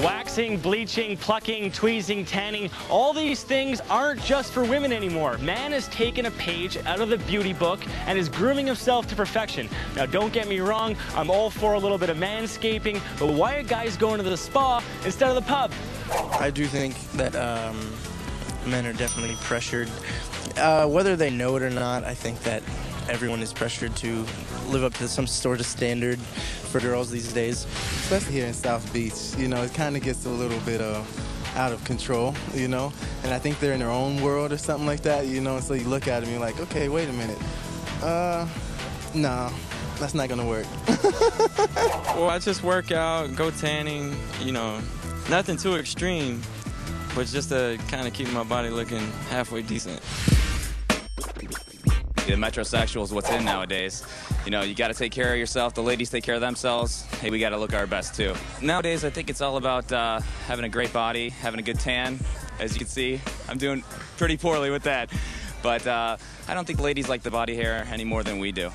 Waxing, bleaching, plucking, tweezing, tanning, all these things aren't just for women anymore. Man has taken a page out of the beauty book and is grooming himself to perfection. Now, don't get me wrong, I'm all for a little bit of manscaping, but why are guys going to the spa instead of the pub? I do think that men are definitely pressured. Whether they know it or not, I think that everyone is pressured to live up to some sort of standard for girls these days. Especially here in South Beach, you know, it kind of gets a little bit out of control, you know, and I think they're in their own world or something like that, you know, so you look at them and you're like, okay, wait a minute, no, that's not gonna work. Well, I just work out, go tanning, you know, nothing too extreme, but just to kind of keep my body looking halfway decent. The metrosexual is what's in nowadays. You know, you got to take care of yourself. The ladies take care of themselves. Hey, we got to look our best too. Nowadays, I think it's all about having a great body, having a good tan. As you can see, I'm doing pretty poorly with that. But I don't think ladies like the body hair any more than we do.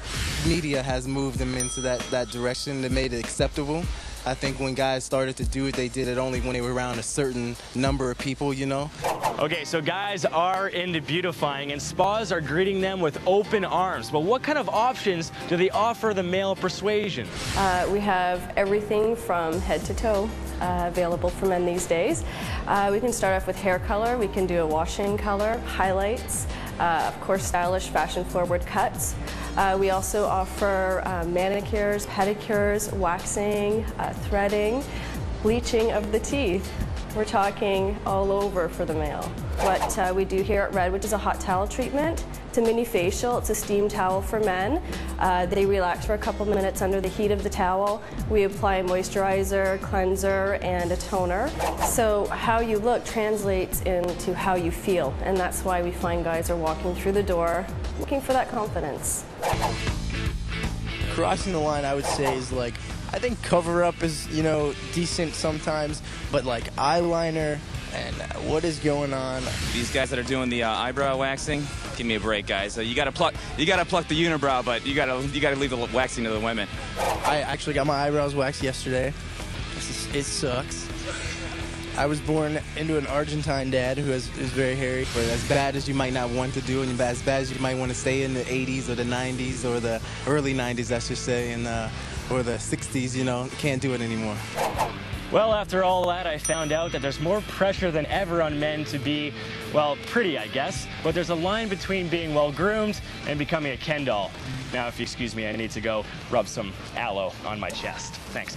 Media has moved them into that direction that made it acceptable. I think when guys started to do it, they did it only when they were around a certain number of people, you know? Okay, so guys are into beautifying and spas are greeting them with open arms. But what kind of options do they offer the male persuasion? We have everything from head to toe available for men these days. We can start off with hair color. We can do a wash-in color, highlights, of course stylish fashion-forward cuts. We also offer manicures, pedicures, waxing, threading, bleaching of the teeth. We're talking all over for the male. What we do here at Red, which is a hot towel treatment. It's a mini facial. It's a steam towel for men. They relax for a couple minutes under the heat of the towel. We apply a moisturizer, cleanser, and a toner. So how you look translates into how you feel, and that's why we find guys are walking through the door looking for that confidence. Crossing the line, I would say, is like, I think cover-up is, you know, decent sometimes, but like eyeliner and what is going on? These guys that are doing the eyebrow waxing, give me a break, guys. You gotta pluck the unibrow, but you gotta leave the waxing to the women. I actually got my eyebrows waxed yesterday. It sucks. I was born into an Argentine dad who is very hairy. But as bad as you might not want to do, and as bad as you might want to stay in the 80s or the 90s or the early 90s, I should say, and or the 60s, you know, can't do it anymore. Well, after all that, I found out that there's more pressure than ever on men to be, well, pretty, I guess. But there's a line between being well-groomed and becoming a Ken doll. Now, if you excuse me, I need to go rub some aloe on my chest. Thanks.